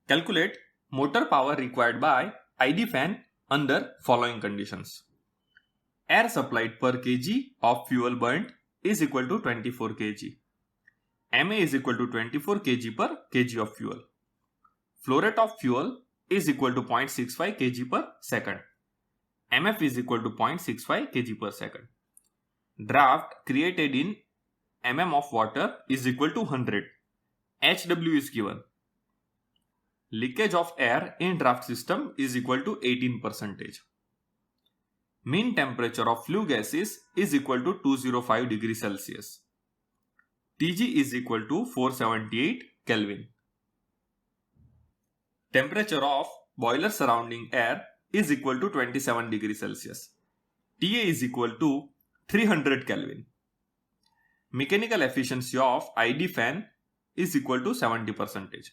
Calculate motor power required by ID fan under following conditions. Air supplied per kg of fuel burnt is equal to 24 kg. MA is equal to 24 kg per kg of fuel. Flow rate of fuel is equal to 0.65 kg per second. MF is equal to 0.65 kg per second. Draft created in mm of water is equal to 100. HW is given. Leakage of air in draft system is equal to 18%. Mean temperature of flue gases is equal to 205 degrees Celsius. Tg is equal to 478 Kelvin. Temperature of boiler surrounding air is equal to 27 degrees Celsius. TA is equal to 300 Kelvin. Mechanical efficiency of ID fan is equal to 70%.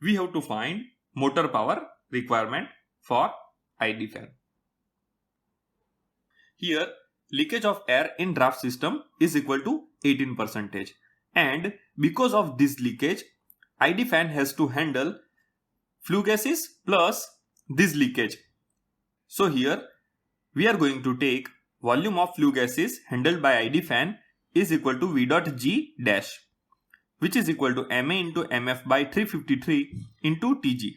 We have to find motor power requirement for ID fan. Here, leakage of air in draft system is equal to 18%, and because of this leakage, ID fan has to handle flue gases plus this leakage. So here, we are going to take volume of flue gases handled by ID fan is equal to V dot G dash, which is equal to MA into MF by 353 into Tg.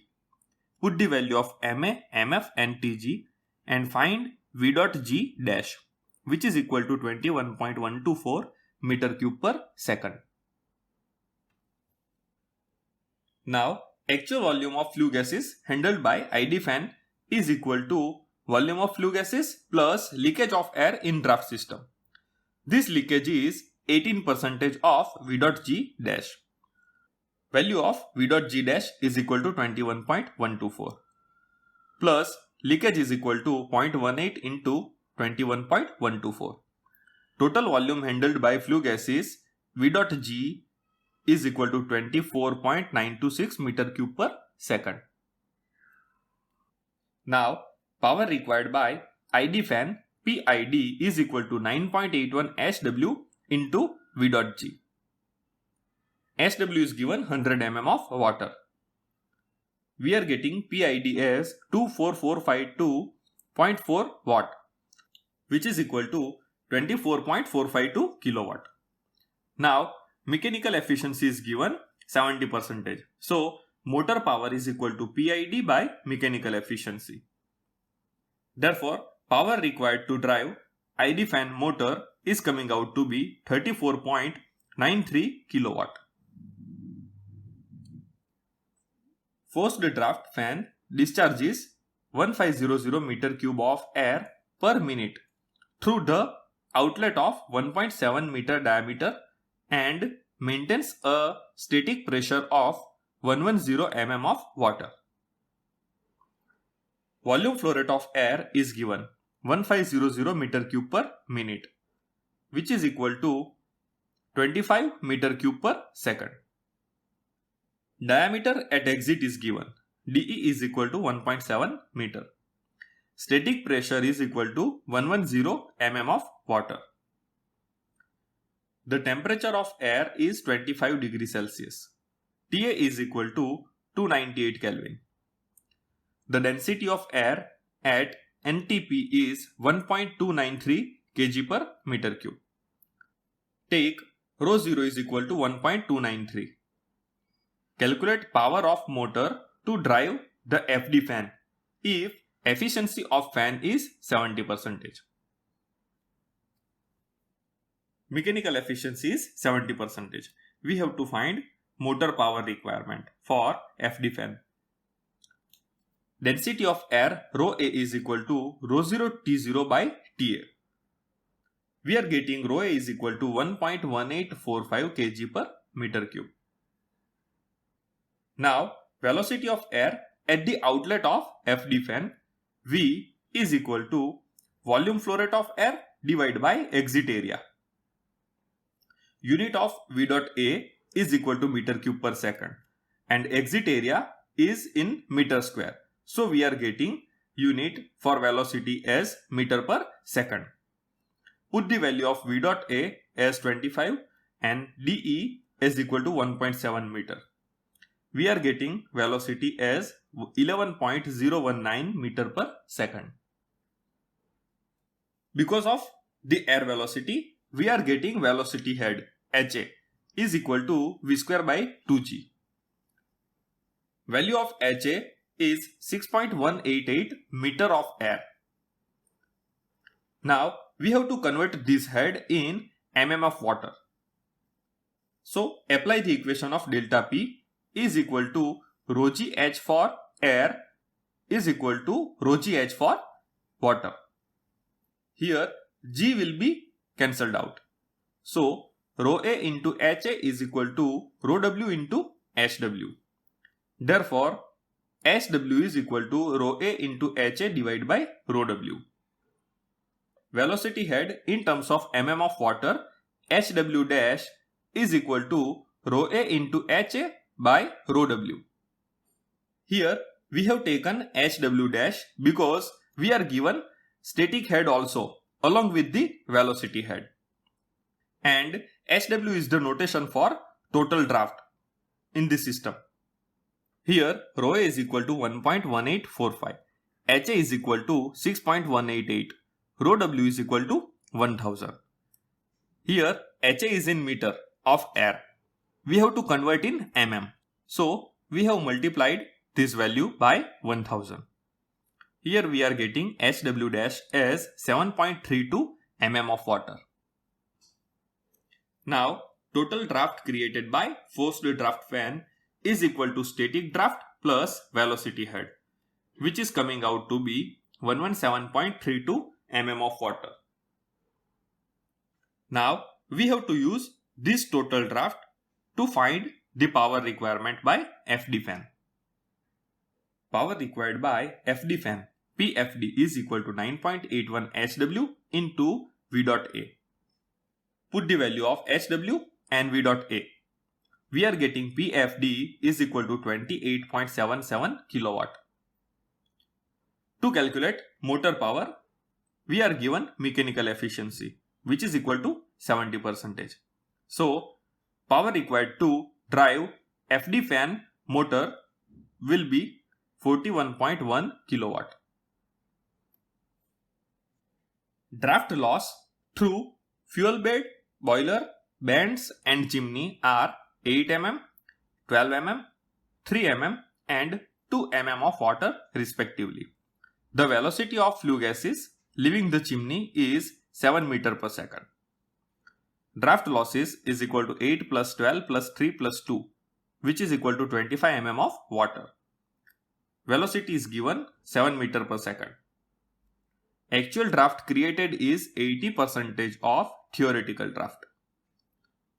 Put the value of MA, MF and Tg and find V dot G dash, which is equal to 21.124 meter cube per second. Now, actual volume of flue gases handled by ID fan is equal to volume of flue gases plus leakage of air in draft system. This leakage is 18% of V dot G dash. Value of V dot G dash is equal to 21.124 plus leakage is equal to 0.18 into 21.124. Total volume handled by flue gases V dot G is equal to 24.926 meter cube per second. Now, power required by ID fan PID is equal to 9.81 HW into V dot G. HW is given 100 mm of water. We are getting PID as 24452.4 watt, which is equal to 24.452 kilowatt. Now, mechanical efficiency is given 70%. So, motor power is equal to PID by mechanical efficiency. Therefore, power required to drive ID fan motor is coming out to be 34.93 kilowatt. Forced draft fan discharges 1500 meter cube of air per minute through the outlet of 1.7 meter diameter and maintains a static pressure of 110 mm of water. Volume flow rate of air is given 1500 meter cube per minute, which is equal to 25 meter cube per second. Diameter at exit is given. DE is equal to 1.7 meter. Static pressure is equal to 110 mm of water. The temperature of air is 25 degrees Celsius. TA is equal to 298 Kelvin. The density of air at NTP is 1.293 kg per meter cube. Take rho 0 is equal to 1.293. Calculate power of motor to drive the FD fan if efficiency of fan is 70%. Mechanical efficiency is 70%. We have to find motor power requirement for FD fan. Density of air rho A is equal to rho 0 T0 by TA. We are getting rho A is equal to 1.1845 kg per meter cube. Now, velocity of air at the outlet of FD fan V is equal to volume flow rate of air divided by exit area. Unit of V dot A is equal to meter cube per second and exit area is in meter square. So we are getting unit for velocity as meter per second. Put the value of V dot A as 25 and DE is equal to 1.7 meter. we are getting velocity as 11.019 meter per second. Because of the air velocity, we are getting velocity head HA is equal to v square by 2g. Value of HA is 6.188 meter of air. Now we have to convert this head in mm of water. So apply the equation of delta P is equal to rho g h for air is equal to rho g h for water. Here g will be cancelled out. So rho a into HA is equal to rho w into HW. Therefore HW is equal to rho a into HA divided by rho w. Velocity head in terms of mm of water, HW dash is equal to rho a into HA by rho w. Here we have taken HW dash because we are given static head also along with the velocity head. And HW is the notation for total draft in this system. Here rho a is equal to 1.1845, HA is equal to 6.188, rho w is equal to 1000. Here HA is in meter of air. We have to convert in mm. So we have multiplied this value by 1000. Here we are getting HW dash as 7.32 mm of water. Now total draft created by forced draft fan is equal to static draft plus velocity head, which is coming out to be 117.32 mm of water. Now we have to use this total draft to find the power requirement by FD fan. Power required by FD fan PFD is equal to 9.81 HW into V dot A. Put the value of HW and V dot A. We are getting PFD is equal to 28.77 kilowatt. To calculate motor power, we are given mechanical efficiency, which is equal to 70%. So power required to drive FD fan motor will be 41.1 kilowatt. Draft loss through fuel bed, boiler, bands and chimney are 8 mm, 12 mm, 3 mm and 2 mm of water respectively. The velocity of flue gases leaving the chimney is 7 meter per second. Draft losses is equal to 8 plus 12 plus 3 plus 2, which is equal to 25 mm of water. Velocity is given 7 meter per second. Actual draft created is 80% of theoretical draft.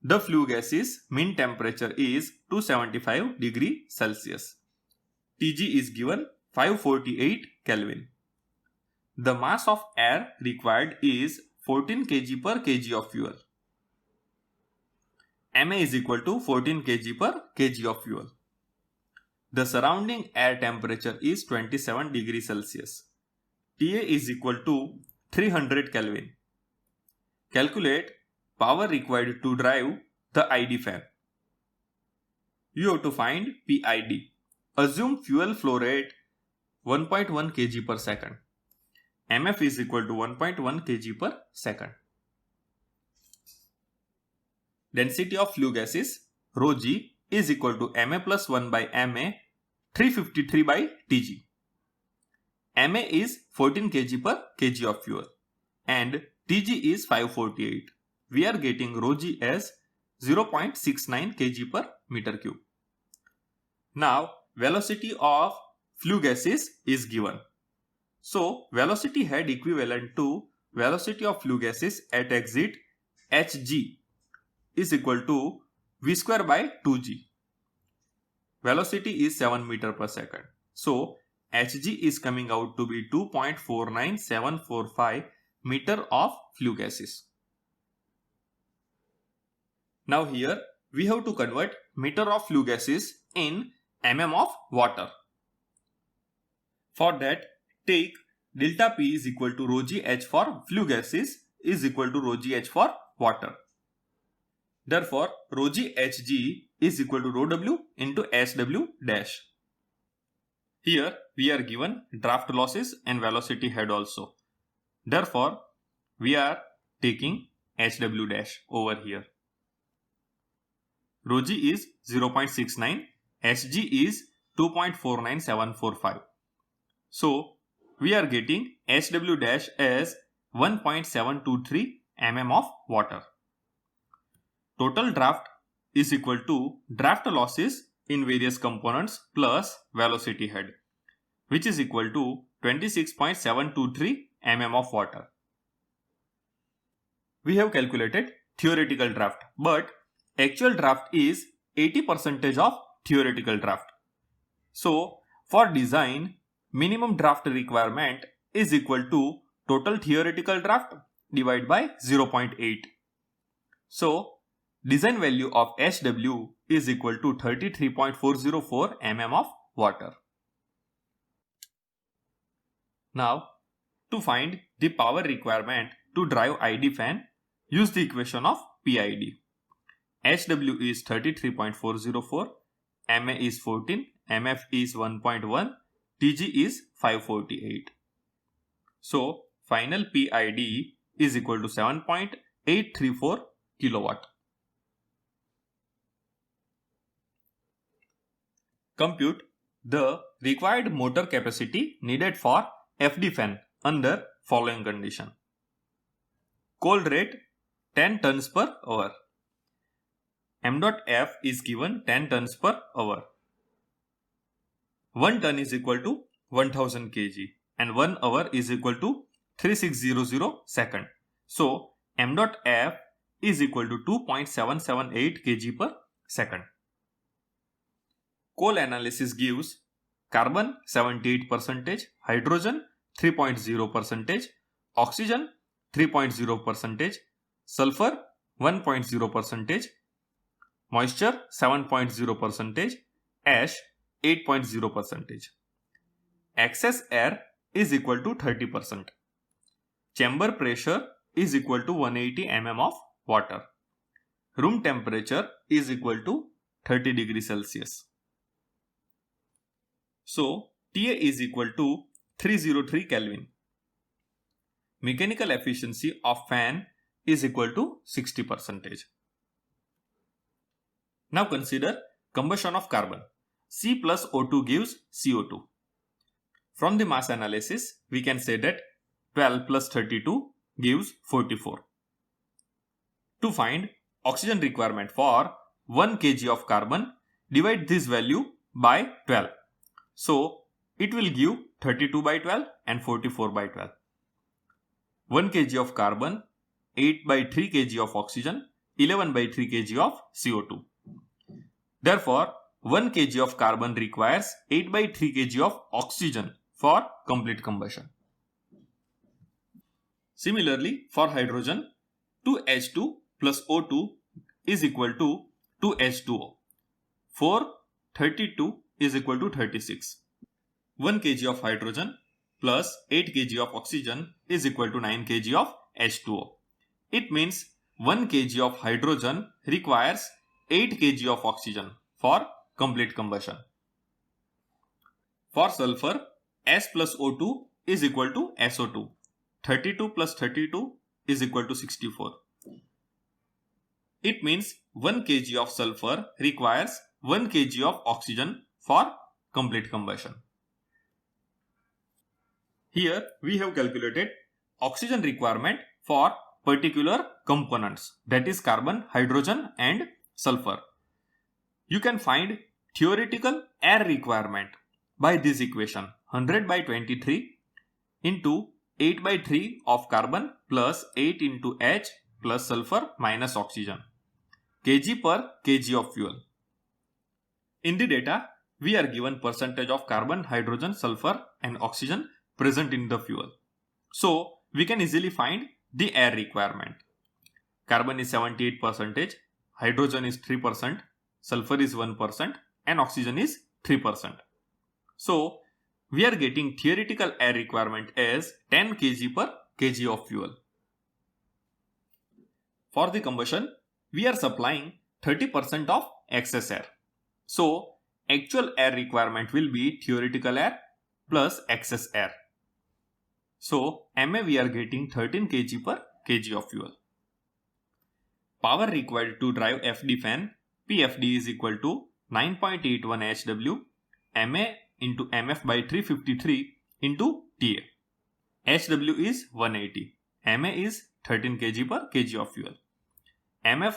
The flue gas's mean temperature is 275 degrees Celsius. Tg is given 548 Kelvin. The mass of air required is 14 kg per kg of fuel. Ma is equal to 14 kg per kg of fuel. The surrounding air temperature is 27 degrees Celsius. Ta is equal to 300 Kelvin. Calculate power required to drive the ID fan. You have to find PID. Assume fuel flow rate 1.1 kg per second. MF is equal to 1.1 kg per second. Density of flue gases rho g is equal to Ma plus 1 by Ma 353 by Tg. Ma is 14 kg per kg of fuel and Tg is 548. We are getting rho g as 0.69 kg per meter cube. Now velocity of flue gases is given. So velocity head equivalent to velocity of flue gases at exit Hg is equal to v square by 2g. Velocity is 7 meter per second. So Hg is coming out to be 2.49745 meter of flue gases. Now here we have to convert meter of flue gases in mm of water. For that, take delta P is equal to rho g h for flue gases is equal to rho g h for water. Therefore, rho g Hg is equal to rho W into Sw dash. Here we are given draft losses and velocity head also. Therefore, we are taking Hw dash over here. Rho g is 0.69, Hg is 2.49745. So, we are getting Hw dash as 1.723 mm of water. Total draft is equal to draft losses in various components plus velocity head, which is equal to 26.723 mm of water. We have calculated theoretical draft, but actual draft is 80% of theoretical draft. So, for design, minimum draft requirement is equal to total theoretical draft divided by 0.8. So, design value of Hw is equal to 33.404 mm of water. Now, to find the power requirement to drive ID fan, use the equation of PID. Hw is 33.404, Ma is 14, Mf is 1.1, Tg is 548. So, final PID is equal to 7.834 kilowatt. Compute the required motor capacity needed for FD fan under following condition. Cold rate 10 tons per hour. M.F is given 10 tons per hour. 1 ton is equal to 1000 kg and 1 hour is equal to 3600 second. So, M.F is equal to 2.778 kg per second. Coal analysis gives carbon 78%, hydrogen 3.0%, oxygen 3.0%, sulfur 1.0%, moisture 7.0%, ash 8.0%. Excess air is equal to 30%. Chamber pressure is equal to 180 mm of water. Room temperature is equal to 30 degrees Celsius. So, TA is equal to 303 Kelvin. Mechanical efficiency of fan is equal to 60%. Now consider combustion of carbon. C plus O2 gives CO2. From the mass analysis, we can say that 12 plus 32 gives 44. To find oxygen requirement for 1 kg of carbon, divide this value by 12. So, it will give 32 by 12 and 44 by 12. 1 kg of carbon, 8 by 3 kg of oxygen, 11 by 3 kg of CO2. Therefore, 1 kg of carbon requires 8 by 3 kg of oxygen for complete combustion. Similarly, for hydrogen, 2H2 plus O2 is equal to 2H2O. For 32 is equal to 36. 1 kg of hydrogen plus 8 kg of oxygen is equal to 9 kg of H2O. It means 1 kg of hydrogen requires 8 kg of oxygen for complete combustion. For sulfur, S plus O2 is equal to SO2. 32 plus 32 is equal to 64. It means 1 kg of sulfur requires 1 kg of oxygen for complete combustion. Here we have calculated oxygen requirement for particular components, that is carbon, hydrogen and sulfur. You can find theoretical air requirement by this equation: 100 by 23 into 8 by 3 of carbon plus 8 into H plus sulfur minus oxygen, kg per kg of fuel. In the data, we are given percentage of carbon, hydrogen, sulfur and oxygen present in the fuel. So, we can easily find the air requirement. Carbon is 78%, hydrogen is 3%, sulfur is 1% and oxygen is 3%. So, we are getting theoretical air requirement as 10 kg per kg of fuel. For the combustion, we are supplying 30% of excess air. So, actual air requirement will be theoretical air plus excess air. So, MA we are getting 13 kg per kg of fuel. Power required to drive FD fan, PFD is equal to 9.81 HW, MA into MF by 353 into TA. HW is 180, MA is 13 kg per kg of fuel. MF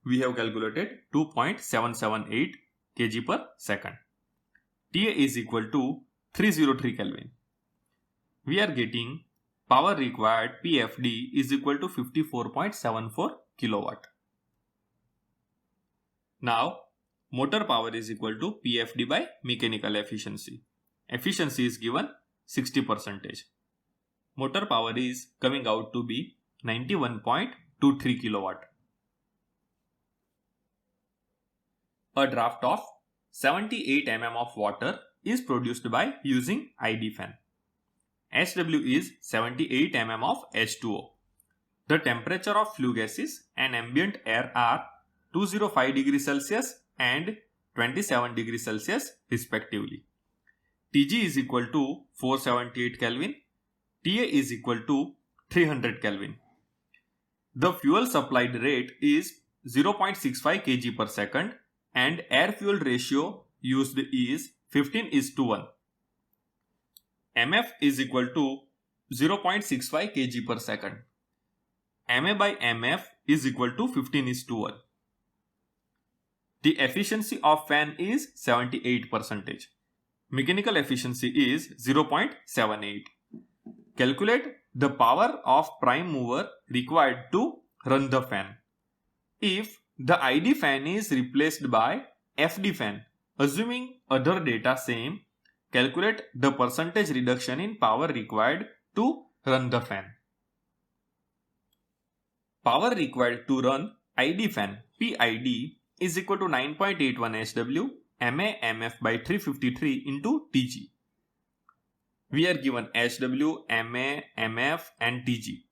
we have calculated 2.778 kg per second. TA is equal to 303 Kelvin. We are getting power required PFD is equal to 54.74 kilowatt. Now, motor power is equal to PFD by mechanical efficiency. Efficiency is given 60%. Motor power is coming out to be 91.23 kilowatt. A draft of 78 mm of water is produced by using ID fan. HW is 78 mm of H2O. The temperature of flue gases and ambient air are 205 degrees Celsius and 27 degrees Celsius respectively. Tg is equal to 478 Kelvin. TA is equal to 300 Kelvin. The fuel supplied rate is 0.65 kg per second and air fuel ratio used is 15:1. MF is equal to 0.65 kg per second. MA by MF is equal to 15:1. The efficiency of fan is 78%. Mechanical efficiency is 0.78. Calculate the power of prime mover required to run the fan. If the ID fan is replaced by FD fan, assuming other data same, calculate the percentage reduction in power required to run the fan. Power required to run ID fan PID is equal to 9.81 HW MA MF by 353 into TG. We are given HW, MA, MF and TG.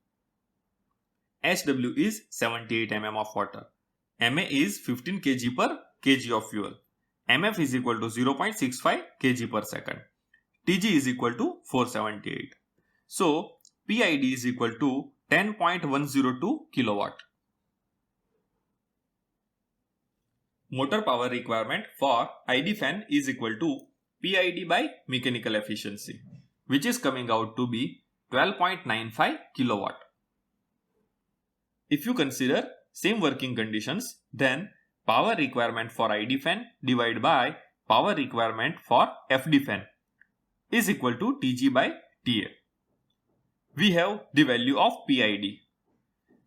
HW is 78 mm of water. MA is 15 kg per kg of fuel. MF is equal to 0.65 kg per second. TG is equal to 478. So, PID is equal to 10.102 kilowatt. Motor power requirement for ID fan is equal to PID by mechanical efficiency, which is coming out to be 12.95 kilowatt. If you consider same working conditions, then power requirement for ID fan divided by power requirement for FD fan is equal to TG by TA. We have the value of PID.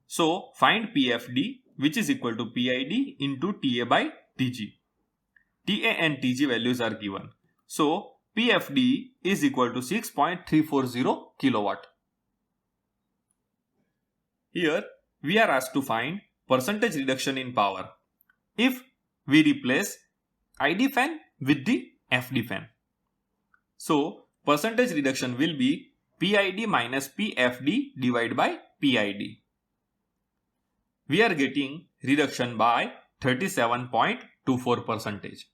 So find PFD, which is equal to PID into TA by TG. TA and TG values are given. So PFD is equal to 6.340 kilowatt. Here we are asked to find percentage reduction in power if we replace ID fan with the FD fan. So percentage reduction will be PID minus PFD divided by PID. We are getting reduction by 37.24%.